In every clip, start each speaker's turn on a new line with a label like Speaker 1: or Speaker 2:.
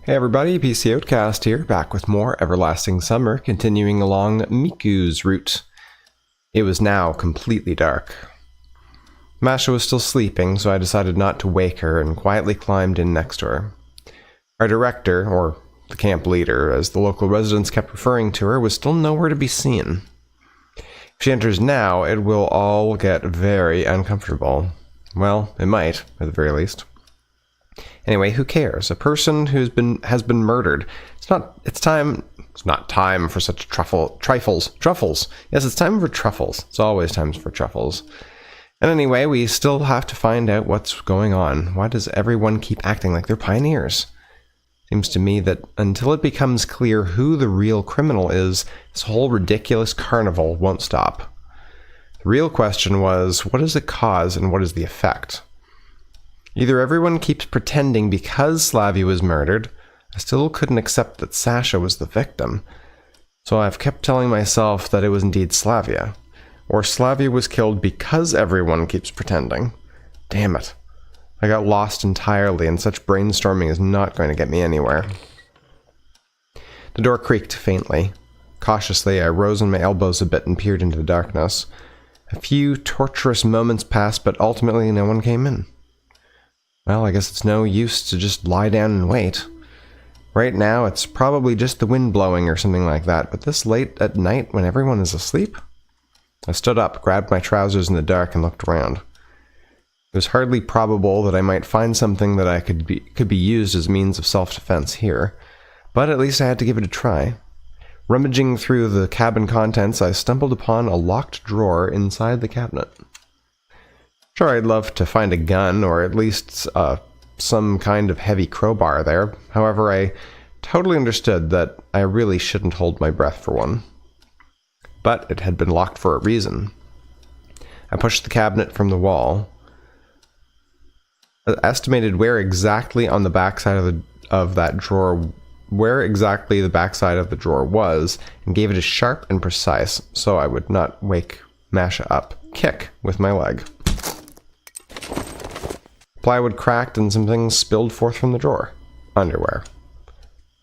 Speaker 1: Hey everybody, PC Outcast here, back with more Everlasting Summer, continuing along Miku's route. It was now completely dark. Masha was still sleeping, so I decided not to wake her and quietly climbed in next to her. Our director, or the camp leader, as the local residents kept referring to her, was still nowhere to be seen. If she enters now, it will all get very uncomfortable. Well, it might, at the very least. Anyway, who cares? A person has been murdered. It's not time for such truffles. Yes, it's time for truffles. It's always times for truffles. And anyway, we still have to find out what's going on. Why does everyone keep acting like they're pioneers? Seems to me that until it becomes clear who the real criminal is, this whole ridiculous carnival won't stop. The real question was, what is the cause and what is the effect? Either everyone keeps pretending because Slavia was murdered. I still couldn't accept that Sasha was the victim, so I've kept telling myself that it was indeed Slavia. Or Slavia was killed because everyone keeps pretending. Damn it. I got lost entirely, and such brainstorming is not going to get me anywhere. The door creaked faintly. Cautiously, I rose on my elbows a bit and peered into the darkness. A few torturous moments passed, but ultimately no one came in. Well, I guess it's no use to just lie down and wait. Right now, it's probably just the wind blowing or something like that, but this late at night when everyone is asleep? I stood up, grabbed my trousers in the dark, and looked around. It was hardly probable that I might find something that could be used as means of self-defense here, but at least I had to give it a try. Rummaging through the cabin contents, I stumbled upon a locked drawer inside the cabinet. Sure, I'd love to find a gun, or at least some kind of heavy crowbar there. However, I totally understood that I really shouldn't hold my breath for one. But it had been locked for a reason. I pushed the cabinet from the wall, estimated where exactly on the backside of that drawer, where exactly the backside of the drawer was, and gave it a sharp and precise, so I would not wake Masha up, kick with my leg. Plywood cracked and some things spilled forth from the drawer. Underwear.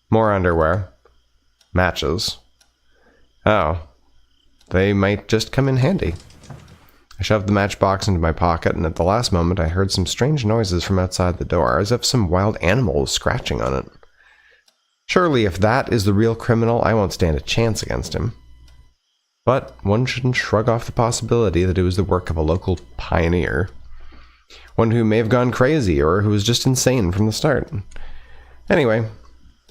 Speaker 1: More underwear. Matches. Oh. They might just come in handy. I shoved the matchbox into my pocket, and at the last moment I heard some strange noises from outside the door, as if some wild animal was scratching on it. Surely if that is the real criminal, I won't stand a chance against him. But one shouldn't shrug off the possibility that it was the work of a local pioneer. One who may have gone crazy, or who was just insane from the start. Anyway,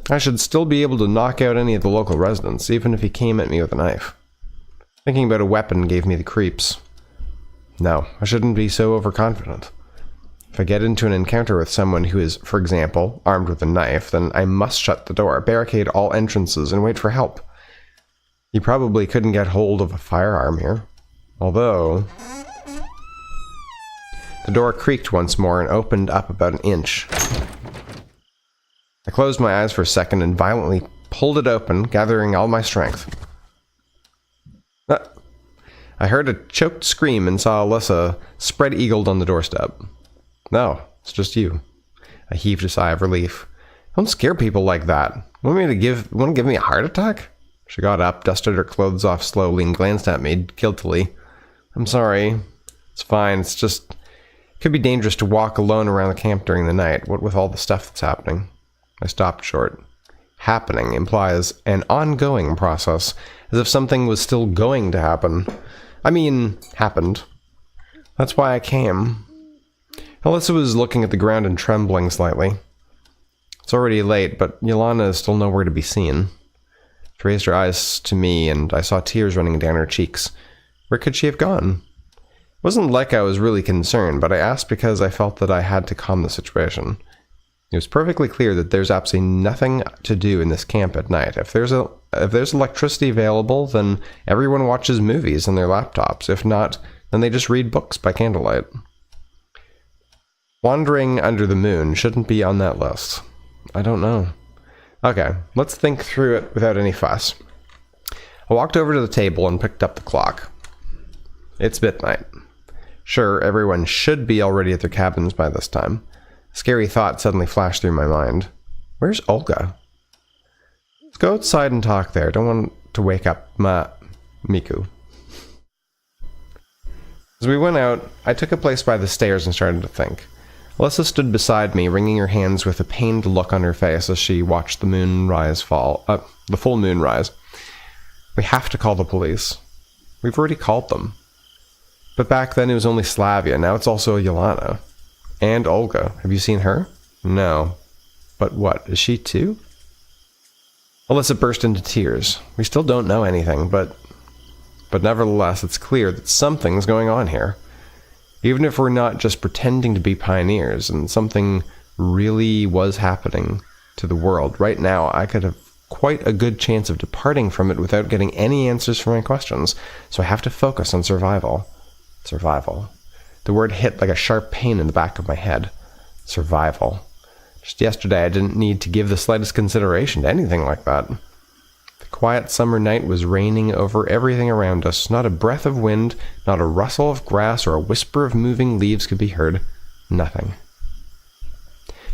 Speaker 1: I should still be able to knock out any of the local residents, even if he came at me with a knife. Thinking about a weapon gave me the creeps. No, I shouldn't be so overconfident. If I get into an encounter with someone who is, for example, armed with a knife, then I must shut the door, barricade all entrances, and wait for help. You probably couldn't get hold of a firearm here. Although... The door creaked once more and opened up about an inch. I closed my eyes for a second and violently pulled it open, gathering all my strength. I heard a choked scream and saw Alyssa spread-eagled on the doorstep. No, it's just you. I heaved a sigh of relief. Don't scare people like that. Want to give me a heart attack? She got up, dusted her clothes off slowly, and glanced at me guiltily. I'm sorry. It's fine. It's just... It could be dangerous to walk alone around the camp during the night, what with all the stuff that's happening. I stopped short. Happening implies an ongoing process, as if something was still going to happen. I mean, happened. That's why I came. Alyssa was looking at the ground and trembling slightly. It's already late, but Yolanda is still nowhere to be seen. She raised her eyes to me, and I saw tears running down her cheeks. Where could she have gone? It wasn't like I was really concerned, but I asked because I felt that I had to calm the situation. It was perfectly clear that there's absolutely nothing to do in this camp at night. If there's electricity available, then everyone watches movies on their laptops. If not, then they just read books by candlelight. Wandering under the moon shouldn't be on that list. I don't know. Okay, let's think through it without any fuss. I walked over to the table and picked up the clock. It's midnight. Sure, everyone should be already at their cabins by this time. A scary thought suddenly flashed through my mind. Where's Olga? Let's go outside and talk there. Don't want to wake up Miku. As we went out, I took a place by the stairs and started to think. Alyssa stood beside me, wringing her hands with a pained look on her face as she watched the the full moon rise. We have to call the police. We've already called them. But back then it was only Slavia, now it's also Yelena. And Olga. Have you seen her? No. But what, is she too? Alyssa burst into tears. We still don't know anything, but nevertheless it's clear that something's going on here. Even if we're not just pretending to be pioneers and something really was happening to the world, right now I could have quite a good chance of departing from it without getting any answers for my questions, so I have to focus on survival. Survival. The word hit like a sharp pain in the back of my head. Survival. Just yesterday I didn't need to give the slightest consideration to anything like that. The quiet summer night was reigning over everything around us. Not a breath of wind, not a rustle of grass or a whisper of moving leaves could be heard. Nothing.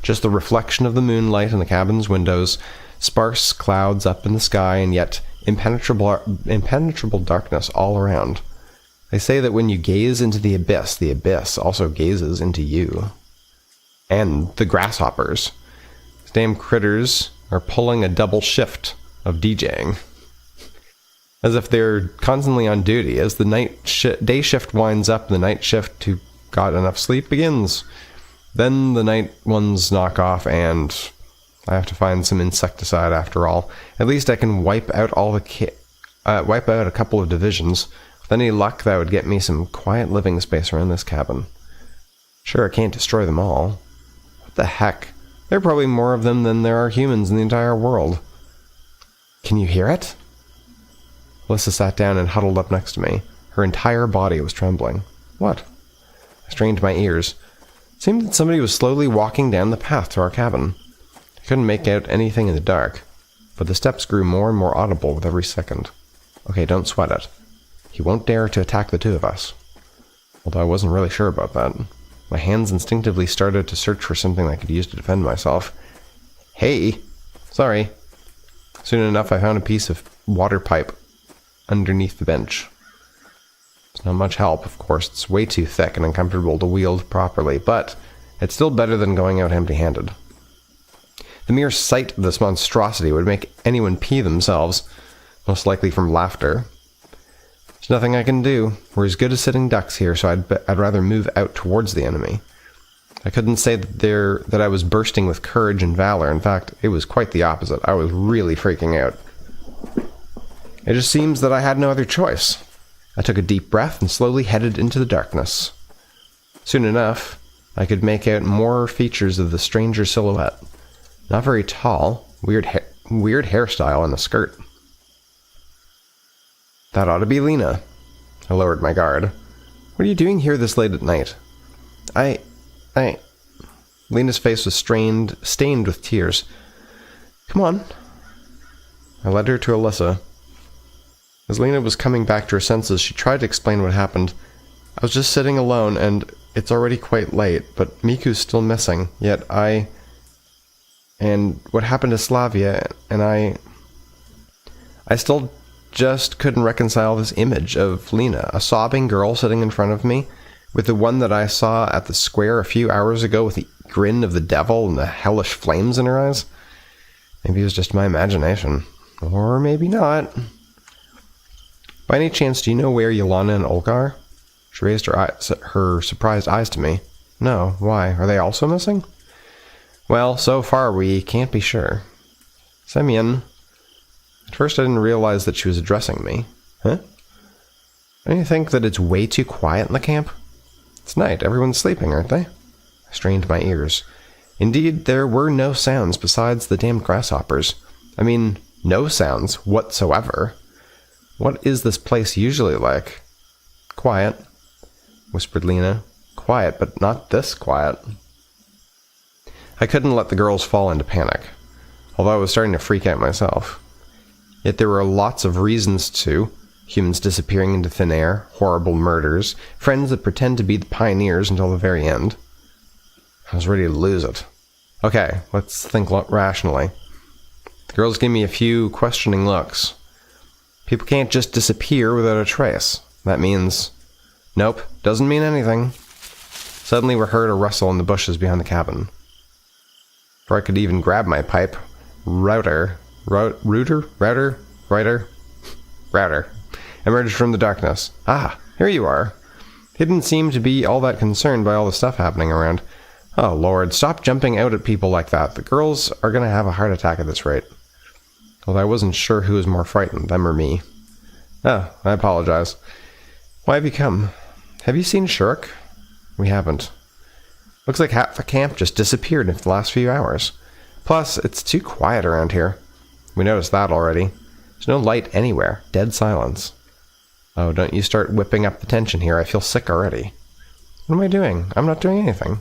Speaker 1: Just the reflection of the moonlight in the cabin's windows, sparse clouds up in the sky, and yet impenetrable darkness all around. They say that when you gaze into the abyss also gazes into you. And the grasshoppers. These damn critters are pulling a double shift of DJing. As if they're constantly on duty. As the day shift winds up, the night shift who got enough sleep begins. Then the night ones knock off, and I have to find some insecticide after all. At least I can wipe out wipe out a couple of divisions. With any luck, that would get me some quiet living space around this cabin. Sure, I can't destroy them all. What the heck? There are probably more of them than there are humans in the entire world. Can you hear it? Alyssa sat down and huddled up next to me. Her entire body was trembling. What? I strained my ears. It seemed that somebody was slowly walking down the path to our cabin. I couldn't make out anything in the dark, but the steps grew more and more audible with every second. Okay, don't sweat it. He won't dare to attack the two of us. Although I wasn't really sure about that. My hands instinctively started to search for something I could use to defend myself. Hey! Sorry. Soon enough, I found a piece of water pipe underneath the bench. It's not much help, of course. It's way too thick and uncomfortable to wield properly, but it's still better than going out empty-handed. The mere sight of this monstrosity would make anyone pee themselves, most likely from laughter. There's nothing I can do. We're as good as sitting ducks here, so I'd rather move out towards the enemy. I couldn't say that I was bursting with courage and valor. In fact, it was quite the opposite. I was really freaking out. It just seems that I had no other choice. I took a deep breath and slowly headed into the darkness. Soon enough, I could make out more features of the stranger silhouette. Not very tall, weird hairstyle and a skirt. That ought to be Lena. I lowered my guard. What are you doing here this late at night? Lena's face was stained with tears. Come on. I led her to Alyssa. As Lena was coming back to her senses, she tried to explain what happened. I was just sitting alone, and it's already quite late, but Miku's still missing, yet and what happened to Slavia, and I still just couldn't reconcile this image of Lena, a sobbing girl sitting in front of me, with the one that I saw at the square a few hours ago with the grin of the devil and the hellish flames in her eyes. Maybe it was just my imagination. Or maybe not. By any chance, do you know where Yelena and Olga are? She raised her surprised eyes to me. No, why? Are they also missing? Well, so far we can't be sure. Semyon. At first I didn't realize that she was addressing me. Huh? Don't you think that it's way too quiet in the camp? It's night. Everyone's sleeping, aren't they? I strained my ears. Indeed, there were no sounds besides the damned grasshoppers. I mean, no sounds whatsoever. What is this place usually like? Quiet, whispered Lena. Quiet, but not this quiet. I couldn't let the girls fall into panic, although I was starting to freak out myself. Yet there were lots of reasons to. Humans disappearing into thin air, horrible murders, friends that pretend to be the pioneers until the very end. I was ready to lose it. Okay, let's think rationally. The girls gave me a few questioning looks. People can't just disappear without a trace. That means... Nope, doesn't mean anything. Suddenly we heard a rustle in the bushes behind the cabin. Before I could even grab my pipe, Router emerged from the darkness. Ah, here you are. He didn't seem to be all that concerned by all the stuff happening around. Oh lord, stop jumping out at people like that. The girls are gonna have a heart attack at this rate. Although I wasn't sure who was more frightened, them or me. Oh, I apologize. Why have you come? Have you seen Shurk? We haven't. Looks like half the camp just disappeared in the last few hours. Plus, it's too quiet around here. We noticed that already. There's no light anywhere. Dead silence. Oh, don't you start whipping up the tension here. I feel sick already. What am I doing? I'm not doing anything.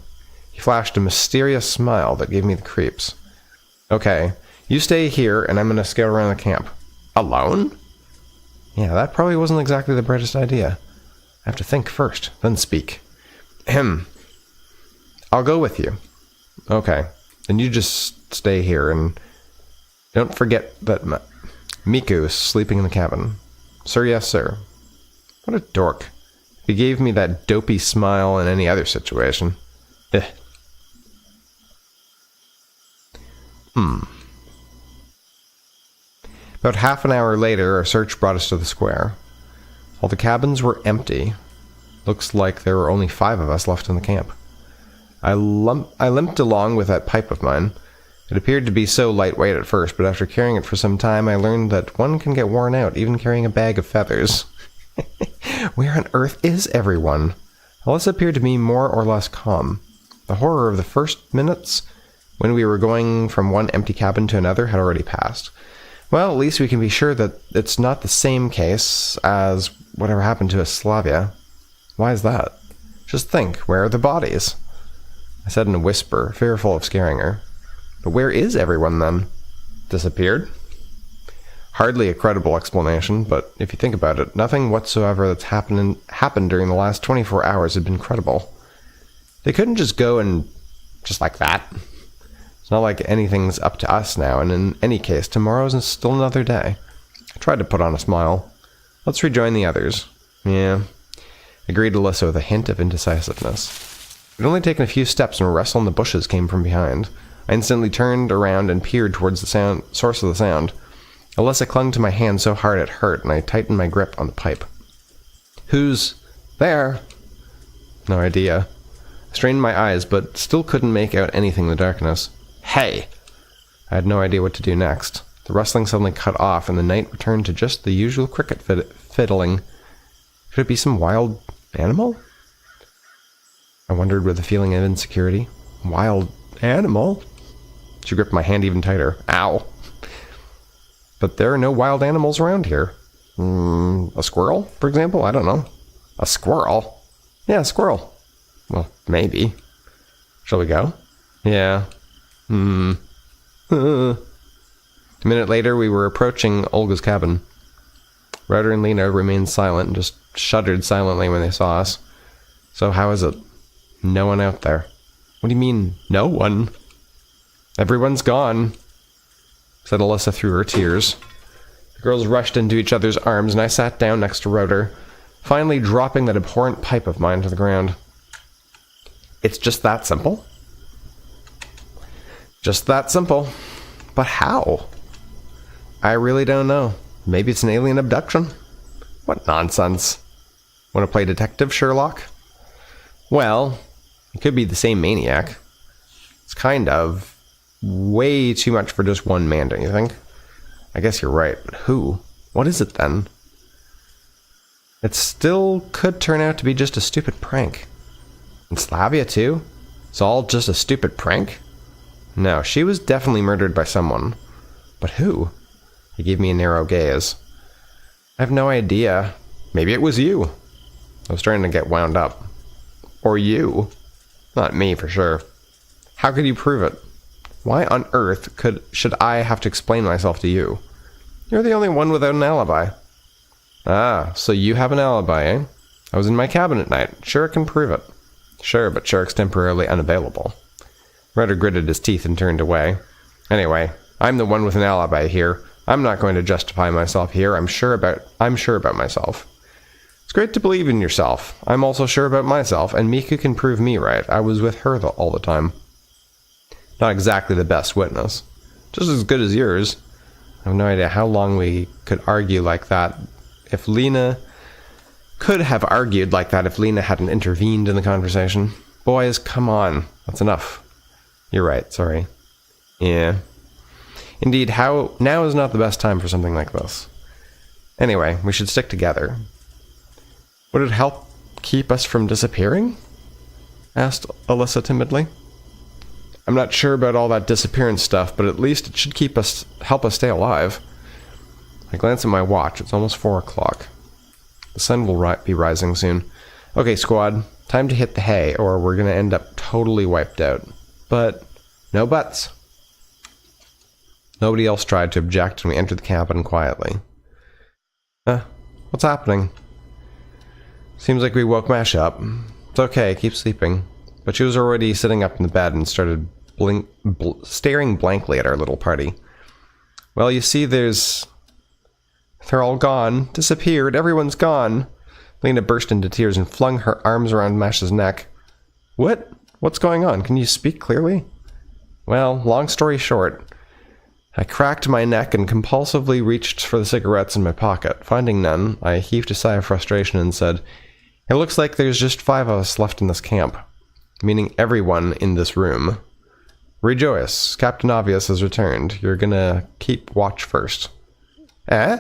Speaker 1: He flashed a mysterious smile that gave me the creeps. Okay, you stay here and I'm going to scout around the camp. Alone? Yeah, that probably wasn't exactly the brightest idea. I have to think first, then speak. Ahem. I'll go with you. Okay, then you just stay here and don't forget that Miku is sleeping in the cabin. Sir, yes, sir. What a dork. He gave me that dopey smile in any other situation. Eh. About half an hour later, our search brought us to the square. All the cabins were empty. Looks like there were only 5 of us left in the camp. I limped along with that pipe of mine. It appeared to be so lightweight at first, but after carrying it for some time, I learned that one can get worn out even carrying a bag of feathers. Where on earth is everyone? Alice appeared to me more or less calm. The horror of the first minutes, when we were going from one empty cabin to another, had already passed. Well, at least we can be sure that it's not the same case as whatever happened to Slavia. Why is that? Just think, where are the bodies? I said in a whisper, fearful of scaring her. But where is everyone then? Disappeared? Hardly a credible explanation, but if you think about it, nothing whatsoever that's happened during the last 24 hours had been credible. They couldn't just go and just like that. It's not like anything's up to us now, and in any case, tomorrow's still another day. I tried to put on a smile. Let's rejoin the others. Yeah, agreed Alyssa with a hint of indecisiveness. We'd only taken a few steps when a rustle in the bushes came from behind. I instantly turned around and peered towards the source of the sound. Alyssa clung to my hand so hard it hurt, and I tightened my grip on the pipe. Who's there? No idea. I strained my eyes, but still couldn't make out anything in the darkness. Hey! I had no idea what to do next. The rustling suddenly cut off, and the night returned to just the usual cricket fiddling. Could it be some wild animal? I wondered with a feeling of insecurity. Wild animal? She gripped my hand even tighter. Ow! But there are no wild animals around here. A squirrel, for example? I don't know. A squirrel? Yeah, a squirrel. Well, maybe. Shall we go? Yeah. A minute later, we were approaching Olga's cabin. Router and Lena remained silent and just shuddered silently when they saw us. So how is it? No one out there. What do you mean, no one? Everyone's gone, said Alyssa through her tears. The girls rushed into each other's arms, and I sat down next to Router, finally dropping that abhorrent pipe of mine to the ground. It's just that simple? Just that simple. But how? I really don't know. Maybe it's an alien abduction? What nonsense. Want to play detective, Sherlock? Well, it could be the same maniac. It's kind of way too much for just one man, don't you think? I guess you're right, but who? What is it then? It still could turn out to be just a stupid prank. And Slavia too? It's all just a stupid prank? No, she was definitely murdered by someone. But who? He gave me a narrow gaze. I have no idea. Maybe it was you. I was starting to get wound up. Or you. Not me, for sure. How could you prove it? Why on earth should I have to explain myself to you? You're the only one without an alibi. Ah, so you have an alibi, eh? I was in my cabin at night. Sure, I can prove it. Sure, but Sharik's temporarily unavailable. Ryder gritted his teeth and turned away. Anyway, I'm the one with an alibi here. I'm not going to justify myself here. I'm sure about myself. It's great to believe in yourself. I'm also sure about myself, and Miku can prove me right. I was with her all the time. Not exactly the best witness. Just as good as yours. I have no idea how long we could argue like that if Lena... Could have argued like that if Lena hadn't intervened in the conversation. Boys, come on. That's enough. You're right, sorry. Yeah. Indeed, now is not the best time for something like this. Anyway, we should stick together. Would it help keep us from disappearing? Asked Alyssa timidly. I'm not sure about all that disappearance stuff, but at least it should help us stay alive. I glance at my watch. It's almost 4 o'clock. The sun will be rising soon. Okay, squad. Time to hit the hay, or we're going to end up totally wiped out. But no buts. Nobody else tried to object, and we entered the cabin quietly. What's happening? Seems like we woke Masha up. It's okay, keep sleeping. But she was already sitting up in the bed and started staring blankly at our little party. Well, you see, they're all gone. Disappeared. Everyone's gone. Lena burst into tears and flung her arms around Masha's neck. What? What's going on? Can you speak clearly? Well, long story short, I cracked my neck and compulsively reached for the cigarettes in my pocket. Finding none, I heaved a sigh of frustration and said, It looks like there's just 5 of us left in this camp. Meaning everyone in this room. Rejoice. Captain Obvious has returned. You're gonna keep watch first. Eh?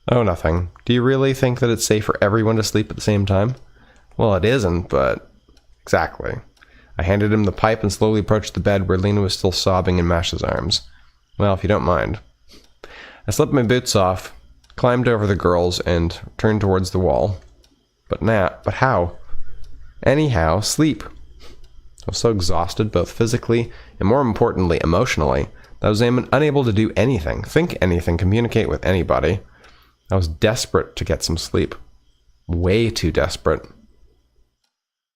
Speaker 1: Oh, nothing. Do you really think that it's safe for everyone to sleep at the same time? Well, it isn't, but... Exactly. I handed him the pipe and slowly approached the bed where Lena was still sobbing in Masha's arms. Well, if you don't mind. I slipped my boots off, climbed over the girls, and turned towards the wall. But how? Anyhow, sleep. I was so exhausted, both physically and, more importantly, emotionally, that I was unable to do anything, think anything, communicate with anybody. I was desperate to get some sleep. Way too desperate.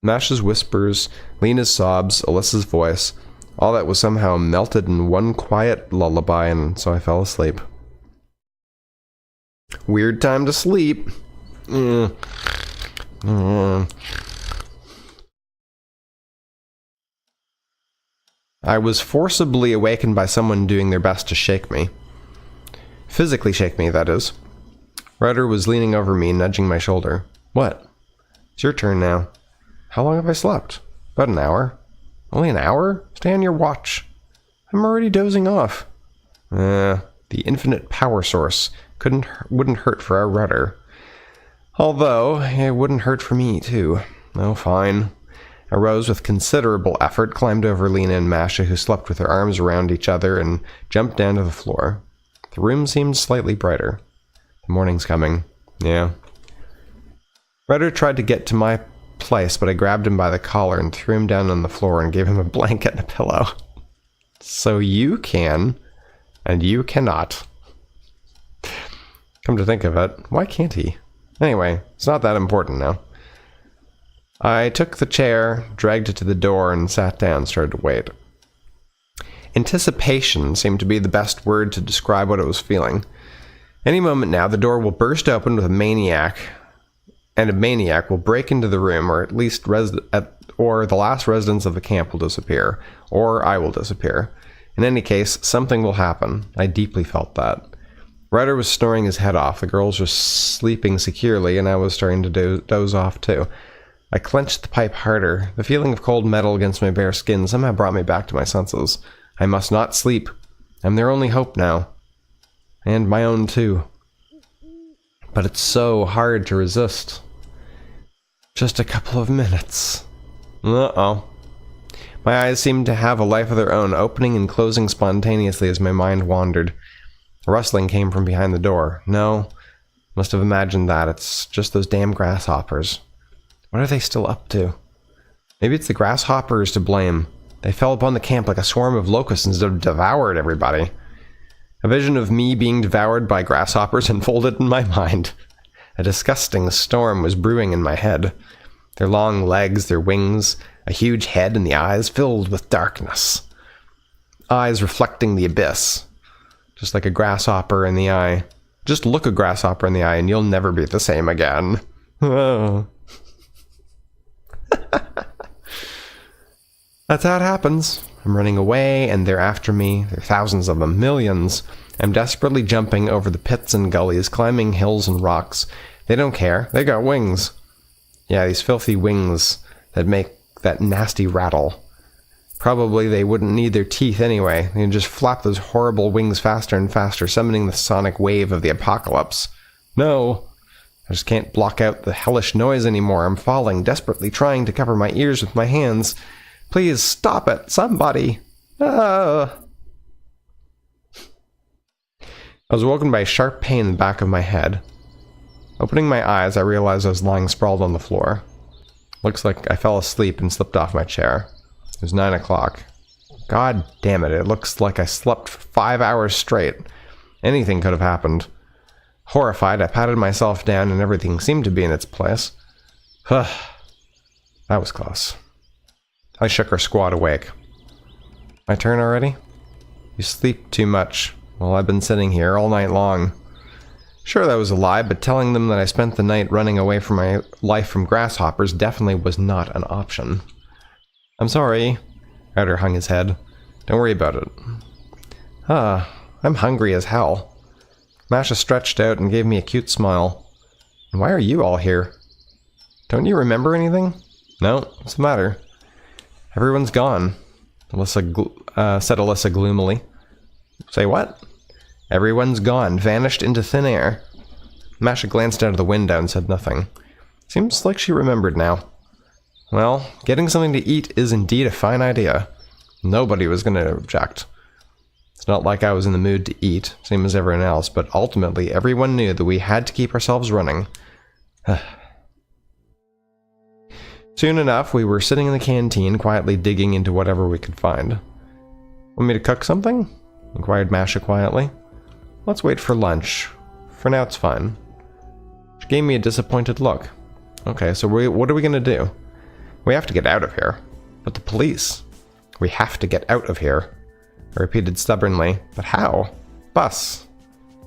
Speaker 1: Masha's whispers, Lena's sobs, Alyssa's voice, all that was somehow melted in one quiet lullaby, and so I fell asleep. Weird time to sleep. I was forcibly awakened by someone doing their best to shake me. Physically shake me, that is. Ryder was leaning over me, nudging my shoulder. What? It's your turn now. How long have I slept? About an hour. Only an hour? Stay on your watch. I'm already dozing off. The infinite power source wouldn't hurt for our rudder. Although, it wouldn't hurt for me, too. Oh, fine. I rose with considerable effort, climbed over Lena and Masha, who slept with their arms around each other, and jumped down to the floor. The room seemed slightly brighter. The morning's coming. Yeah. Ryder tried to get to my place, but I grabbed him by the collar and threw him down on the floor and gave him a blanket and a pillow. So you can, and you cannot. Come to think of it, why can't he? Anyway, it's not that important now. I took the chair, dragged it to the door, and sat down and started to wait. Anticipation seemed to be the best word to describe what I was feeling. Any moment now, the door will burst open with a maniac will break into the room, or at least or the last residents of the camp will disappear, or I will disappear. In any case, something will happen. I deeply felt that. Ryder was snoring his head off, the girls were sleeping securely, and I was starting to doze off too. I clenched the pipe harder. The feeling of cold metal against my bare skin somehow brought me back to my senses. I must not sleep. I'm their only hope now. And my own too. But it's so hard to resist. Just a couple of minutes. Uh-oh. My eyes seemed to have a life of their own, opening and closing spontaneously as my mind wandered. A rustling came from behind the door. No, must have imagined that. It's just those damn grasshoppers. What are they still up to? Maybe it's the grasshoppers to blame. They fell upon the camp like a swarm of locusts and devoured everybody. A vision of me being devoured by grasshoppers unfolded in my mind. A disgusting storm was brewing in my head. Their long legs, their wings, a huge head, and the eyes filled with darkness. Eyes reflecting the abyss. Just like a grasshopper in the eye. Just look a grasshopper in the eye and you'll never be the same again. Oh. That's how it happens. I'm running away and they're after me. There are thousands of them, millions. I'm desperately jumping over the pits and gullies, climbing hills and rocks. They don't care. They got wings. Yeah, these filthy wings that make that nasty rattle. Probably they wouldn't need their teeth anyway. They'd just flap those horrible wings faster and faster, summoning the sonic wave of the apocalypse. No. I just can't block out the hellish noise anymore. I'm falling, desperately trying to cover my ears with my hands. Please stop it, somebody. I was woken by a sharp pain in the back of my head. Opening my eyes, I realized I was lying sprawled on the floor. Looks like I fell asleep and slipped off my chair. It was 9 o'clock. God damn it, it looks like I slept for 5 hours straight. Anything could have happened. Horrified, I patted myself down and everything seemed to be in its place. That was close. I shook her squad awake. My turn already? You sleep too much. Well, I've been sitting here all night long. Sure, that was a lie, but telling them that I spent the night running away from my life from grasshoppers definitely was not an option. I'm sorry. Ryder hung his head. Don't worry about it. I'm hungry as hell. Masha stretched out and gave me a cute smile. And why are you all here? Don't you remember anything? No, what's the matter? Everyone's gone, said Alyssa gloomily. Say what? Everyone's gone, vanished into thin air. Masha glanced out of the window and said nothing. Seems like she remembered now. Well, getting something to eat is indeed a fine idea. Nobody was going to object. It's not like I was in the mood to eat, same as everyone else, but ultimately everyone knew that we had to keep ourselves running. Soon enough, we were sitting in the canteen, quietly digging into whatever we could find. Want me to cook something? Inquired Masha quietly. Let's wait for lunch. For now, it's fine. She gave me a disappointed look. Okay, so what are we going to do? We have to get out of here. But the police. We have to get out of here. I repeated stubbornly. But how? Bus.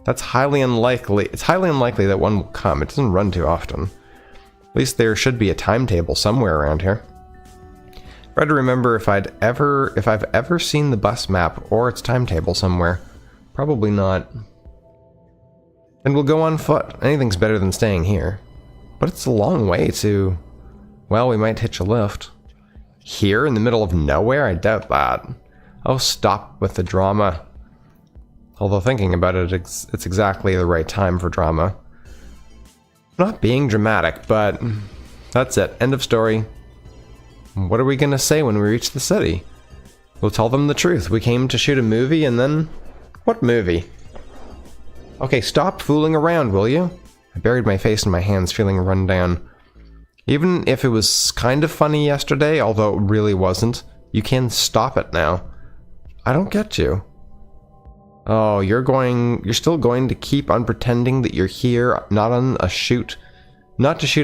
Speaker 1: That's highly unlikely. It's highly unlikely that one will come. It doesn't run too often. At least there should be a timetable somewhere around here. Try to remember if I've ever seen the bus map or its timetable somewhere. Probably not. Then we'll go on foot. Anything's better than staying here. But it's a long way to... Well, we might hitch a lift. Here in the middle of nowhere? I doubt that. Oh, stop with the drama. Although thinking about it, it's exactly the right time for drama. Not being dramatic, but that's it. End of story. What are we going to say when we reach the city? We'll tell them the truth. We came to shoot a movie and then... What movie? Okay, stop fooling around, will you? I buried my face in my hands, feeling run down. Even if it was kind of funny yesterday, although it really wasn't, you can stop it now. I don't get you. Oh, you're still going to keep on pretending that you're here, not to shoot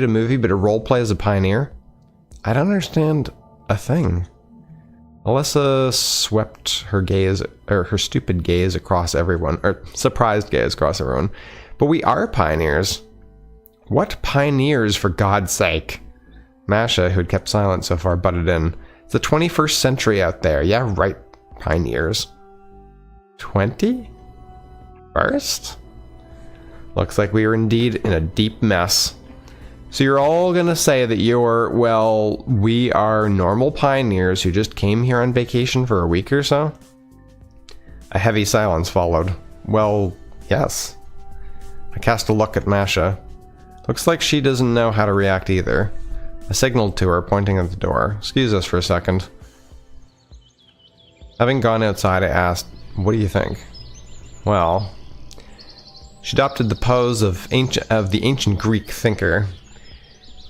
Speaker 1: a movie, but to roleplay as a pioneer? I don't understand a thing. Alyssa swept her stupid gaze across everyone, or surprised gaze across everyone. But we are pioneers. What pioneers, for God's sake? Masha, who had kept silent so far, butted in. It's the 21st century out there. Yeah, right, pioneers. 21st? Looks like we are indeed in a deep mess. So you're all gonna say that we are normal pioneers who just came here on vacation for a week or so? A heavy silence followed. Well, yes. I cast a look at Masha. Looks like she doesn't know how to react either. I signaled to her, pointing at the door. Excuse us for a second. Having gone outside, I asked, what do you think? Well, she adopted the pose of the ancient Greek thinker.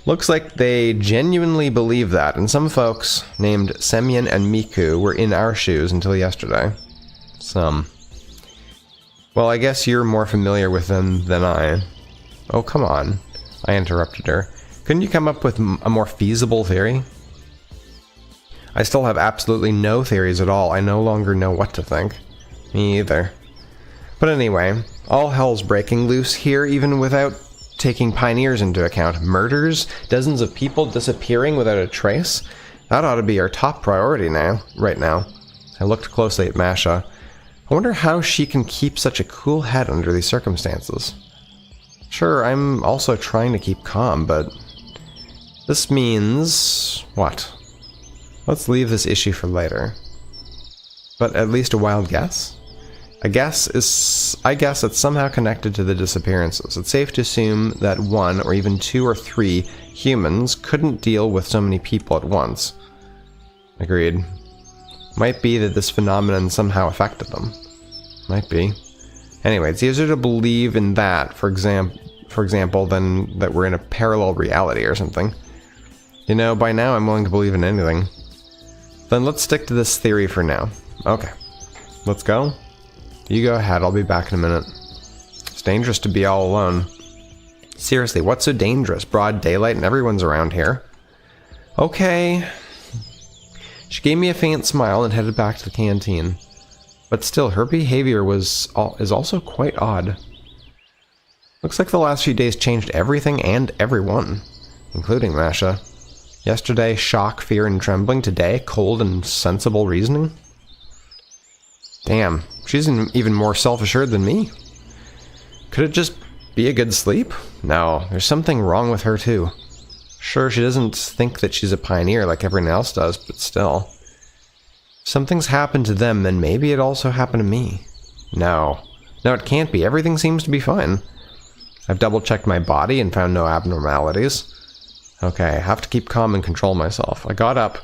Speaker 1: Looks like they genuinely believe that, and some folks, named Semyon and Miku, were in our shoes until yesterday. Some. Well, I guess you're more familiar with them than I. Oh, come on, I interrupted her. Couldn't you come up with a more feasible theory? I still have absolutely no theories at all. I no longer know what to think. Me either. But anyway, all hell's breaking loose here, even without taking pioneers into account. Murders, dozens of people disappearing without a trace. That ought to be our top priority right now. I looked closely at Masha. I wonder how she can keep such a cool head under these circumstances. Sure, I'm also trying to keep calm, but this means what? Let's leave this issue for later. But at least a wild guess? I guess it's somehow connected to the disappearances. It's safe to assume that one or even two or three humans couldn't deal with so many people at once. Agreed. Might be that this phenomenon somehow affected them. Might be. Anyway, it's easier to believe in that, for example, than that we're in a parallel reality or something. You know, by now I'm willing to believe in anything. Then let's stick to this theory for now. Okay. Let's go. You go ahead, I'll be back in a minute. It's dangerous to be all alone. Seriously, what's so dangerous? Broad daylight and everyone's around here. Okay. She gave me a faint smile and headed back to the canteen. But still, her behavior is also quite odd. Looks like the last few days changed everything and everyone, including Masha. Yesterday, shock, fear, and trembling. Today, cold and sensible reasoning. Damn, she's even more self-assured than me. Could it just be a good sleep? No, there's something wrong with her too. Sure, she doesn't think that she's a pioneer like everyone else does, but still. If something's happened to them, then maybe it also happened to me. No, it can't be. Everything seems to be fine. I've double-checked my body and found no abnormalities. Okay, I have to keep calm and control myself. I got up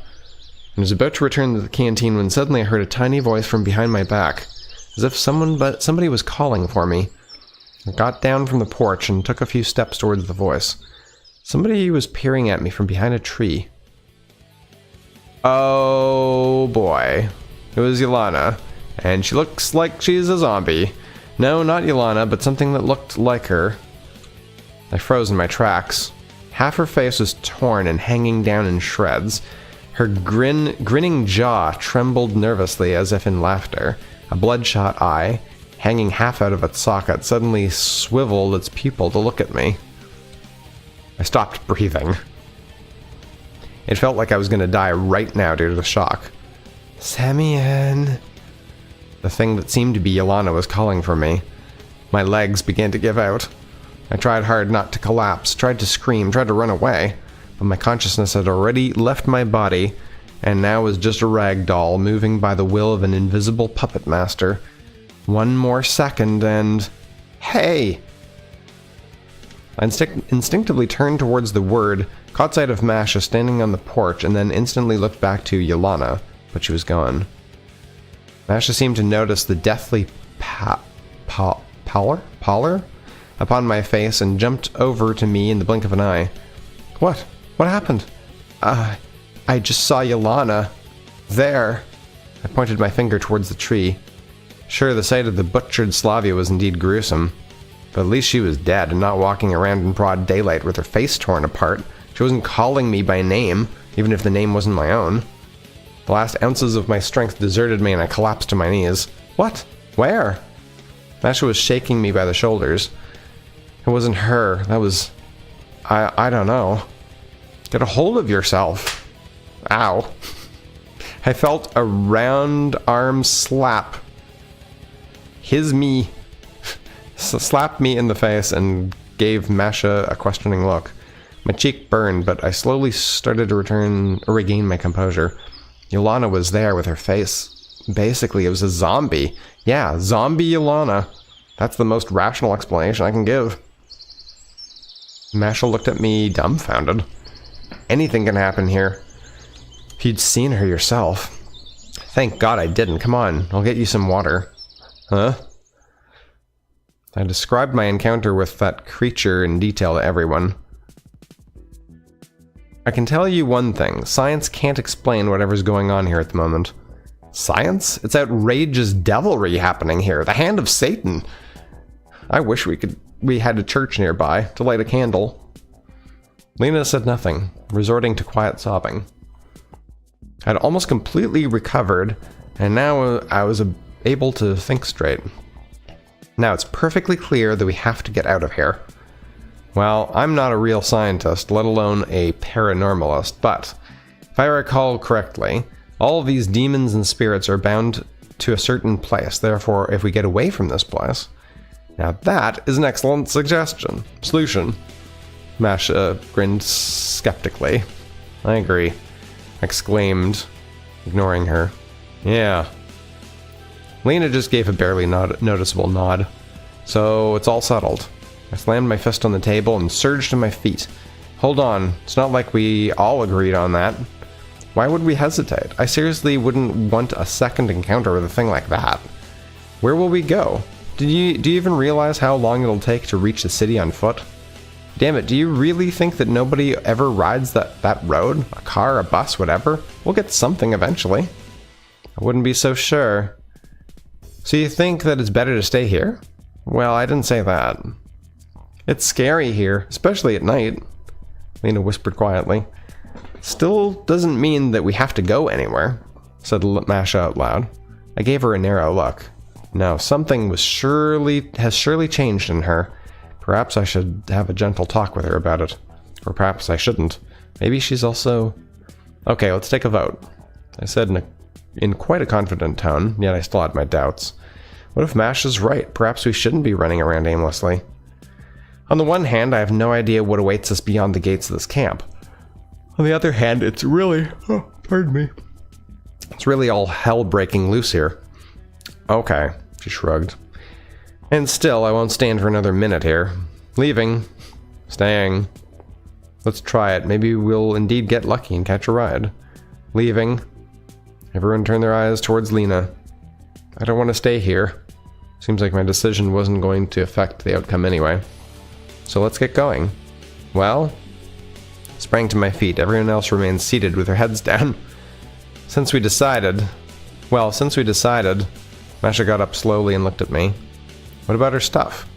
Speaker 1: and was about to return to the canteen when suddenly I heard a tiny voice from behind my back, as if somebody was calling for me. I got down from the porch and took a few steps towards the voice. Somebody was peering at me from behind a tree. Oh boy. It was Yelana, and she looks like she's a zombie. No, not Yelana, but something that looked like her. I froze in my tracks. Half her face was torn and hanging down in shreds. Her grinning jaw trembled nervously as if in laughter. A bloodshot eye, hanging half out of its socket, suddenly swiveled its pupil to look at me. I stopped breathing. It felt like I was going to die right now due to the shock. Samian. The thing that seemed to be Yelana was calling for me. My legs began to give out. I tried hard not to collapse, tried to scream, tried to run away, but my consciousness had already left my body, and now was just a rag doll moving by the will of an invisible puppet master. One more second and... Hey! I instinctively turned towards the word, caught sight of Masha standing on the porch, and then instantly looked back to Yelana, but she was gone. Masha seemed to notice the deathly pallor upon my face and jumped over to me in the blink of an eye. What? What happened? I just saw Yelana. There. I pointed my finger towards the tree. Sure, the sight of the butchered Slavia was indeed gruesome, but at least she was dead and not walking around in broad daylight with her face torn apart. She wasn't calling me by name, even if the name wasn't my own. The last ounces of my strength deserted me and I collapsed to my knees. What? Where? Masha was shaking me by the shoulders. It wasn't her. That was... I don't know. Get a hold of yourself. Ow. I felt a round arm slap. Slapped me in the face and gave Masha a questioning look. My cheek burned, but I slowly started to regain my composure. Yelana was there with her face. Basically, it was a zombie. Yeah, zombie Yelana. That's the most rational explanation I can give. Masha looked at me dumbfounded. Anything can happen here. If you'd seen her yourself. Thank God I didn't. Come on, I'll get you some water. Huh? I described my encounter with that creature in detail to everyone. I can tell you one thing. Science can't explain whatever's going on here at the moment. Science? It's outrageous devilry happening here. The hand of Satan. I wish we had a church nearby to light a candle. Lena said nothing, resorting to quiet sobbing. I'd almost completely recovered, and now I was able to think straight. Now it's perfectly clear that we have to get out of here. Well, I'm not a real scientist, let alone a paranormalist, but if I recall correctly, all of these demons and spirits are bound to a certain place. Therefore, if we get away from this place, now that is an excellent solution. Masha grinned skeptically. I agree, exclaimed, ignoring her. Yeah. Lena just gave a barely noticeable nod. So it's all settled. I slammed my fist on the table and surged to my feet. Hold on, it's not like we all agreed on that. Why would we hesitate? I seriously wouldn't want a second encounter with a thing like that. Where will we go? Do you even realize how long it'll take to reach the city on foot? Damn it, do you really think that nobody ever rides that road? A car, a bus, whatever? We'll get something eventually. I wouldn't be so sure. So you think that it's better to stay here? Well, I didn't say that. It's scary here, especially at night, Lena whispered quietly. Still doesn't mean that we have to go anywhere, said Masha out loud. I gave her a narrow look. No, something has surely changed in her. Perhaps I should have a gentle talk with her about it. Or perhaps I shouldn't. Maybe she's also... Okay, let's take a vote, I said in quite a confident tone, yet I still had my doubts. What if Masha's right? Perhaps we shouldn't be running around aimlessly. On the one hand, I have no idea what awaits us beyond the gates of this camp. On the other hand, it's really... Oh, pardon me. It's really all hell breaking loose here. Okay, she shrugged. And still, I won't stand for another minute here. Leaving. Staying. Let's try it. Maybe we'll indeed get lucky and catch a ride. Leaving. Everyone turned their eyes towards Lena. I don't want to stay here. Seems like my decision wasn't going to affect the outcome anyway. So let's get going. Well, sprang to my feet. Everyone else remained seated with their heads down. Since we decided, Masha got up slowly and looked at me. What about her stuff?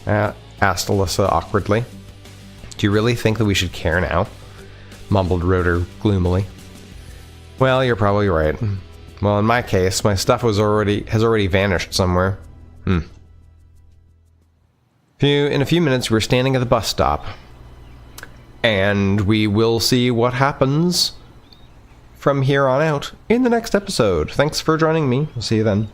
Speaker 1: Asked Alyssa awkwardly. Do you really think that we should care now? Mumbled Rotor gloomily. Well, you're probably right. Well, in my case, my stuff has already vanished somewhere. In a few minutes, we're standing at the bus stop. And we will see what happens from here on out in the next episode. Thanks for joining me. We'll see you then.